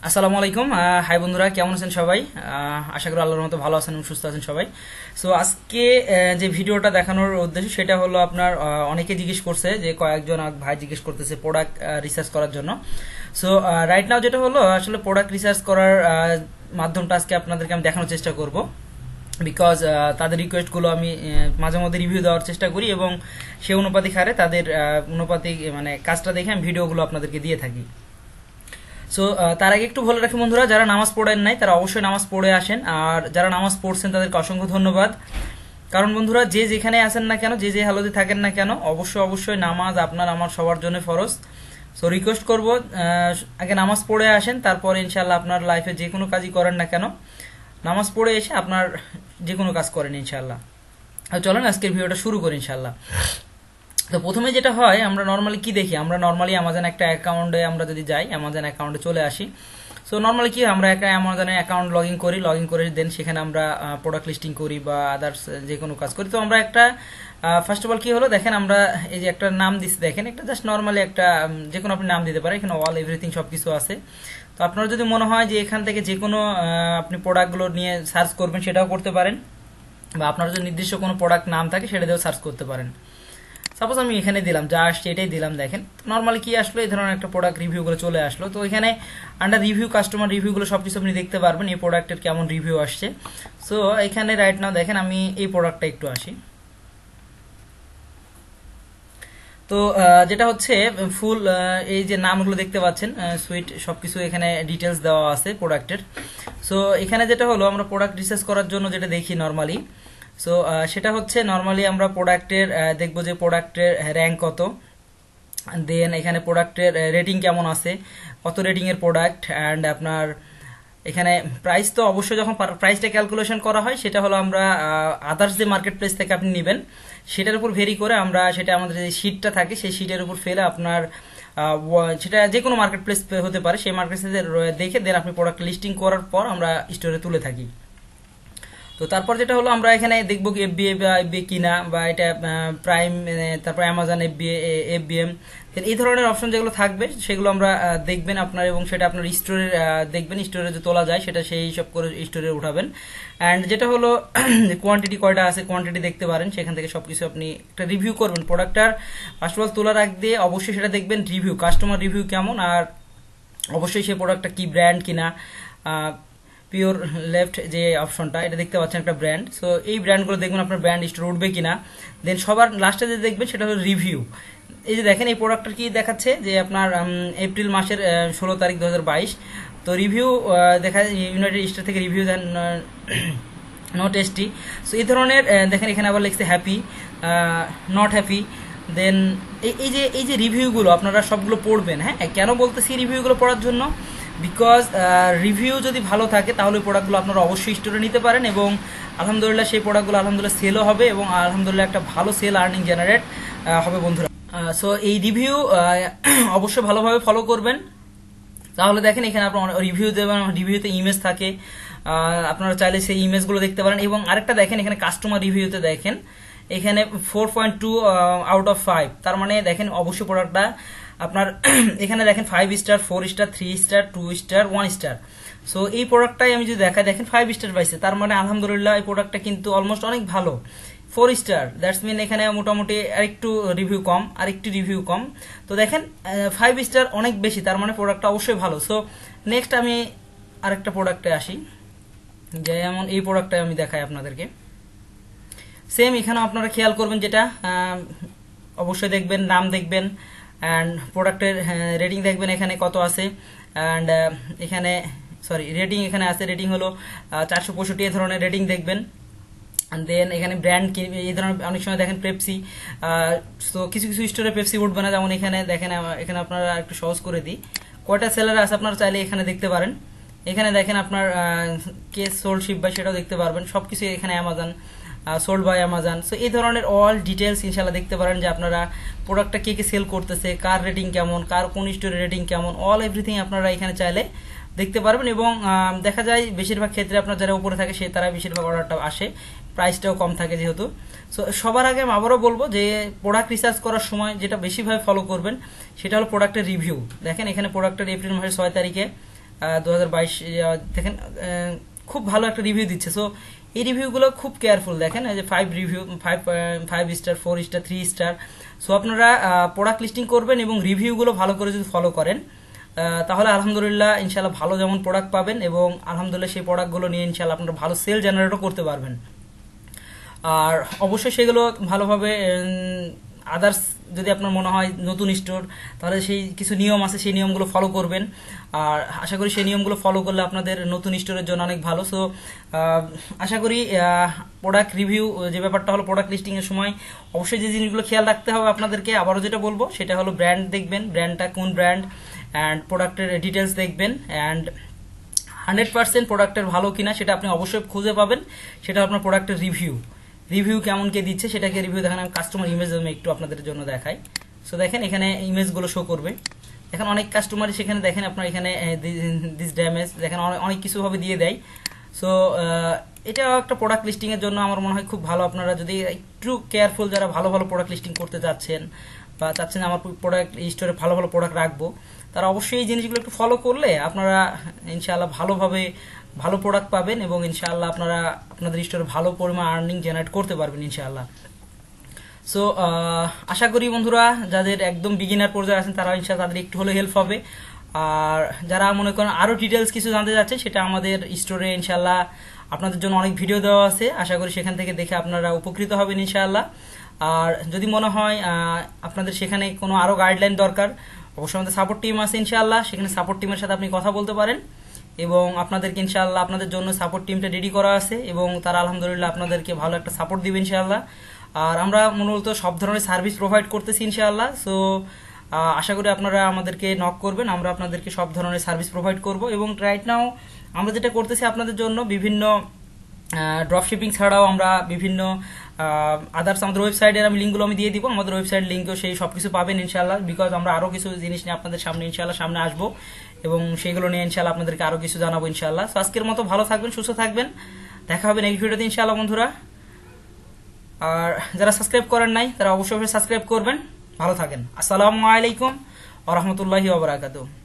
আসসালামু আলাইকুম। হাই বন্ধুরা, কেমন আছেন সবাই? আশা করি আল্লাহর মতো ভালো আছেন এবং সুস্থ আছেন সবাই। সো আজকে যে ভিডিওটা দেখানোর উদ্দেশ্য সেটা হলো আপনার অনেকে জিজ্ঞেস করছে, যে কয়েকজন ভাই জিজ্ঞেস করতেছে প্রোডাক্ট রিসার্চ করার জন্য। সো রাইট নাও যেটা হলো আসলে প্রোডাক্ট রিসার্চ করার মাধ্যমটা আজকে আপনাদেরকে আমি দেখানোর চেষ্টা করব, বিকজ তাদের রিকোয়েস্টগুলো আমি মাঝে মধ্যে রিভিউ দেওয়ার চেষ্টা করি এবং সে অনুপাতিক হারে তাদের অনুপাতিক মানে কাজটা দেখে আমি ভিডিওগুলো আপনাদেরকে দিয়ে থাকি। সো তার আগে একটু বলে রাখি বন্ধুরা, যারা নামাজ পড়েন নাই তারা অবশ্যই নামাজ পড়ে আসেন, আর যারা নামাজ পড়ছেন তাদেরকে অসংখ্য ধন্যবাদ। কারণ বন্ধুরা, যে যেখানে আসেন না কেন, যে যে হালতে থাকেন না কেন, অবশ্যই নামাজ আপনার আমার সবার জন্য ফরজ। সো রিকোয়েস্ট করব আগে নামাজ পড়ে আসেন, তারপরে ইনশাল্লাহ আপনার লাইফে যে কোনো কাজই করেন না কেন নামাজ পড়ে এসে আপনার যে কোনো কাজ করেন ইনশাল্লাহ। চলেন আজকের ভিডিওটা শুরু করি ইনশাল্লাহ। তো প্রথমে যেটা হয়, আমরা নর্মালি কি দেখি, আমরা নর্মালি অ্যামাজন একটা অ্যাকাউন্টে আমরা যদি যাই, অ্যামাজন অ্যাকাউন্টে চলে আসি। সো নর্মালি কি আমরা একটা অ্যামাজনের অ্যাকাউন্ট লগ ইন করে দেন সেখানে আমরা প্রোডাক্ট লিস্টিং করি বা আদার্স যে কোনো কাজ করি। তো আমরা একটা ফার্স্ট অফ অল কি হলো দেখেন, আমরা এই যে একটা নাম দিচ্ছি, দেখেন একটা জাস্ট নর্মালি একটা যে কোনো আপনি নাম দিতে পারেন, এখানে অল এভরিথিং সবকিছু আছে। তো আপনার যদি মনে হয় যে এখান থেকে যে কোনো আপনি প্রোডাক্টগুলো নিয়ে সার্চ করবেন সেটাও করতে পারেন, বা আপনার যদি নির্দিষ্ট কোনো প্রোডাক্ট নাম থাকে সেটা দিয়েও সার্চ করতে পারেন। সাপোজ আমি এখানে দিলাম, যা আসছে এটাই দিলাম। দেখেন নর্মালি কি আসলো, এই ধরনের একটা প্রোডাক্ট রিভিউগুলো চলে আসলো। তো এখানে আন্ডার রিভিউ কাস্টমার রিভিউগুলো সবকিছু আপনি দেখতে পারবেন, এই প্রোডাক্টের কেমন রিভিউ আসছে। সো এখানে রাইট নাও দেখেন আমি এই প্রোডাক্টটা একটু আসি। তো যেটা হচ্ছে ফুল এই যে নামগুলো দেখতে পাচ্ছেন, সুইট সবকিছু এখানে ডিটেলস দেওয়া আছে প্রোডাক্টের। সো এখানে যেটা হলো আমরা প্রোডাক্ট রিসার্চ করার জন্য যেটা দেখি নর্মালি, সো সেটা হচ্ছে নর্মালি আমরা প্রোডাক্টের দেখবো যে প্রোডাক্টের র্যাঙ্ক কত, দেন এখানে প্রোডাক্টের রেটিং কেমন আছে, কত রেটিং এর প্রোডাক্ট, অ্যান্ড আপনার এখানে প্রাইস। তো অবশ্যই যখন প্রাইসটা ক্যালকুলেশন করা হয় সেটা হলো আমরা আদার্স যে মার্কেট প্লেস থেকে আপনি নেবেন সেটার উপর ভেরি করে আমরা সেটা আমাদের যে শিটটা থাকে সেই শিটের উপর ফেলে আপনার সেটা যে কোনো মার্কেট প্লেস হতে পারে, সেই মার্কেট প্লেসে দেখে দেন আপনি প্রোডাক্ট লিস্টিং করার পর আমরা স্টোরে তুলে থাকি। তো তারপর যেটা হলো আমরা এখানে দেখবো কি এফবিএ বা এফবিএ কিনা, বা এটা প্রাইম, তারপর অ্যামাজন এফবিএ, এফবিএম, এই ধরনের অপশন যেগুলো থাকবে সেগুলো আমরা দেখবেন আপনার, এবং সেটা আপনার স্টোরে দেখবেন, স্টোরে যে তোলা যায় সেটা সেই সব করে স্টোরে উঠাবেন। অ্যান্ড যেটা হলো কোয়ান্টিটি কয়টা আছে কোয়ান্টিটি দেখতে পারেন, সেখান থেকে সবকিছু আপনি একটা রিভিউ করবেন প্রোডাক্টটার। ফার্স্ট অফ অল তোলার আগ দিয়ে অবশ্যই সেটা দেখবেন রিভিউ, কাস্টমার রিভিউ কেমন, আর অবশ্যই সেই প্রোডাক্টটা কি ব্র্যান্ড কিনা। পিওর লেফট যে অপশনটা এটা দেখতে পাচ্ছেন একটা ব্র্যান্ড, সো এই ব্র্যান্ডগুলো দেখবেন আপনার ব্র্যান্ড স্টোর উঠবে কিনা। দেন সবার লাস্টে যে দেখবেন সেটা হলো রিভিউ। এই যে দেখেন এই প্রোডাক্টটা কি দেখাচ্ছে যে আপনার এপ্রিল মাসের 16 তারিখ 2022। তো রিভিউ দেখা ইউনাইটেড স্টেট থেকে রিভিউ দেন নট টেস্টি। সো এই ধরনের দেখেন এখানে আবার লিখছে হ্যাপি, নট হ্যাপি। দেন এই যে রিভিউগুলো আপনারা সবগুলো পড়বেন। হ্যাঁ, কেন বলতেছি রিভিউগুলো পড়ার জন্য, বিকজ রিভিউ যদি ভালো থাকে তাহলে প্রোডাক্টগুলো আপনারা অবশ্যই স্টোরে নিতে পারেন, এবং আলহামদুলিল্লাহ সেই প্রোডাক্টগুলো আলহামদুলিল্লাহ সেলও হবে, এবং আলহামদুলিল্লাহ একটা ভালো সেল আর্নিং জেনারেট হবে বন্ধুরা। সো এই রিভিউ অবশ্যই ভালোভাবে ফলো করবেন। তাহলে দেখেন এখানে আপনার রিভিউ দেবেন, রিভিউতে ইমেজ থাকে, আপনারা চাইলে সেই ইমেজগুলো দেখতে পারেন। এবং আরেকটা দেখেন এখানে কাস্টমার রিভিউতে দেখেন এখানে 4.2 আউট অফ 5, তার মানে দেখেন অবশ্যই প্রোডাক্টটা আপনার এখানে দেখেন 5 star, 4 star, 3 star, 2 star, 1 star. So এই প্রোডাক্টটাই আমি যদি দেখাই, দেখেন 5 স্টার পাইছে, তার মানে আলহামদুলিল্লাহ এই প্রোডাক্টটা কিন্তু অলমোস্ট অনেক ভালো। 4 স্টার দ্যাটস মিন এখানে মোটামুটি আরেকটু রিভিউ কম। তো দেখেন 5 স্টার অনেক বেশি, তার মানে প্রোডাক্টটা অবশ্যই ভালো। সো নেক্সট আমি আরেকটা প্রোডাক্টে আসি, যেমন এই প্রোডাক্টটা আমি দেখাই আপনাদেরকে। সেম এখানে আপনারা খেয়াল করবেন, যেটা অবশ্যই দেখবেন নাম দেখবেন, অ্যান্ড প্রোডাক্টের রেটিং দেখবেন এখানে কত আছে। অ্যান্ড এখানে রেটিং এখানে আছে, রেটিং হলো 465, এই ধরনের রেটিং দেখবেন। দেন এখানে ব্র্যান্ড এই ধরনের অনেক সময় দেখেন পেপসি, তো কিছু কিছু স্টোরে পেপসি উঠবে না, যেমন এখানে দেখেন। এখানে আপনারা একটু সহজ করে দিই, কয়টা সেলার আছে আপনারা চাইলে এখানে দেখতে পারেন। এখানে দেখেন আপনার কেস সোল্ড শিপ বাই সেটাও দেখতে পারবেন, সবকিছু এখানে Amazon sold by Amazon. So এই ধরনের অল ডিটেলস ইনশাল্লাহ দেখতে পারেন, যে আপনারা প্রোডাক্টটা কে সেল করতেছে, কার রেটিং কেমন, কার কোন স্টোরের রেটিং কেমন, অল এভরিথিং আপনারা এখানে চাইলে দেখতে পারবেন। এবং দেখা যায় বেশিরভাগ ক্ষেত্রে আপনার যারা উপরে থাকে সে তারা বেশিরভাগ অর্ডারটা আসে, প্রাইসটাও কম থাকে যেহেতু। সো সবার আগে আমি আবারও বলবো যে প্রোডাক্ট রিসার্চ করার সময় যেটা বেশিভাবে ফলো করবেন সেটা হলো প্রোডাক্টের রিভিউ। দেখেন এখানে প্রোডাক্টের এপ্রিল মাসের 6 তারিখে 2022 দেখেন খুব ভালো একটা রিভিউ দিচ্ছে। সো এই রিভিউগুলো খুব কেয়ারফুল, দেখেন যে 5 review, 5 star, 4 star, 3 star. So আপনারা প্রোডাক্ট লিস্টিং করবেন এবং রিভিউগুলো ভালো করে যদি ফলো করেন তাহলে আলহামদুলিল্লাহ ইনশাআল্লাহ ভালো যেমন প্রোডাক্ট পাবেন এবং আলহামদুলিল্লাহ সেই প্রোডাক্টগুলো নিয়ে ইনশাআল্লাহ আপনারা ভালো সেল জেনারেটও করতে পারবেন। আর অবশ্যই সেগুলো ভালোভাবে আদার্স যদি আপনার মনে হয় নতুন স্টোর, তাহলে সেই কিছু নিয়ম আছে, সেই নিয়মগুলো ফলো করবেন। আর আশা করি সেই নিয়মগুলো ফলো করলে আপনাদের নতুন স্টোরের জন্য অনেক ভালো। সো আশা করি প্রোডাক্ট রিভিউ যে ব্যাপারটা হলো, প্রোডাক্ট লিস্টিং এর সময় অবশ্যই যে জিনিসগুলো খেয়াল রাখতে হবে আপনাদেরকে, আবারও যেটা বলবো সেটা হলো ব্র্যান্ড দেখবেন, ব্র্যান্ডটা কোন ব্র্যান্ড, অ্যান্ড প্রোডাক্টের ডিটেলস দেখবেন, অ্যান্ড 100% প্রোডাক্টের ভালো কিনা সেটা আপনি অবশ্যই খুঁজে পাবেন। সেটা আপনার প্রোডাক্টের রিভিউ কেমন কে দিচ্ছে সেটাকে রিভিউ দেখান। আমি কাস্টমার ইমেজ আমি একটু আপনাদের জন্য দেখাই। সো দেখেন এখানে ইমেজগুলো শো করবে, দেখেন অনেক কাস্টমার সেখানে দেখেন আপনার এখানে দিস ড্যামেজ দেখেন অনেক কিছু ভাবে দিয়ে দেয়। সো এটা একটা প্রোডাক্ট লিস্টিং এর জন্য আমার মনে হয় খুব ভালো। আপনারা যদি একটু কেয়ারফুল, যারা ভালো ভালো প্রোডাক্ট লিস্টিং করতে চাচ্ছেন বা চাচ্ছেন আমার প্রোডাক্ট স্টোরে ভালো ভালো প্রোডাক্ট রাখবো, তারা অবশ্যই এই জিনিসগুলো একটু ফলো করলে আপনারা ইনশাআল্লাহ ভালোভাবে ভালো প্রোডাক্ট পাবেন এবং ইনশাআল্লাহ আপনারা আপনাদের স্টোরে ভালো পরিমাণ আর্নিং জেনারেট করতে পারবেন ইনশাআল্লাহ। সো আশা করি বন্ধুরা যাদের একদম বিগিনার পর্যায়ে আছেন তারা ইনশাআল্লাহ তাদের একটু হলে হেল্প হবে। আর যারা মনে করেন আরো ডিটেলস কিছু জানতে যাচ্ছে, সেটা আমাদের স্টোরে ইনশাআল্লাহ আপনাদের জন্য অনেক ভিডিও দেওয়া আছে, আশা করি সেখান থেকে দেখে আপনারা উপকৃত হবেন ইনশাআল্লাহ। আর যদি মনে হয় আপনাদের সেখানে কোনো আরো গাইডলাইন দরকার, অবশ্যই আমাদের সাপোর্ট টিম আছে ইনশাআল্লাহ, সেখানে সাপোর্ট টিমের সাথে আপনি কথা বলতে পারেন এবং আপনাদেরকে ইনশাআল্লাহ আপনাদের জন্য সাপোর্ট টিমটা রেডি করা আছে এবং তারা আলহামদুলিল্লাহ আপনাদেরকে ভালো একটা সাপোর্ট দিবে ইনশাআল্লাহ। আর আমরা মূলত সব ধরনের সার্ভিস প্রোভাইড করতেছি ইনশাআল্লাহ। সো আশা করি আপনারা আমাদেরকে নক করবেন, আমরা আপনাদেরকে সব ধরনের সার্ভিস প্রোভাইড করব। এবং রাইট নাও আমরা যেটা করতেছি আপনাদের জন্য বিভিন্ন ড্রপশিপিং ছাড়াও আমরা বিভিন্ন আদার্স আমাদের ওয়েবসাইটের লিঙ্কগুলো আমি দিয়ে দিব, আমাদের ওয়েবসাইট লিঙ্কও সেই সবকিছু পাবেন ইনশাআল্লাহ। বিকজ আমরা আরো কিছু জিনিস নিয়ে আপনাদের সামনে ইনশাআল্লাহ সামনে আসবো এবং সেইগুলো নিয়ে ইনশাআল্লাহ আপনাদেরকে আরো কিছু জানাবো ইনশাআল্লাহ। তো আজকের মতো ভালো থাকবেন, সুস্থ থাকবেন, দেখা হবে নেক্সট ভিডিওতে ইনশাআল্লাহ বন্ধুরা। আর যারা সাবস্ক্রাইব করেন নাই তারা অবশ্যই সাবস্ক্রাইব করবেন। ভালো থাকেন। আসসালামু আলাইকুম ওয়া রাহমাতুল্লাহি ওয়া বারাকাতুহু।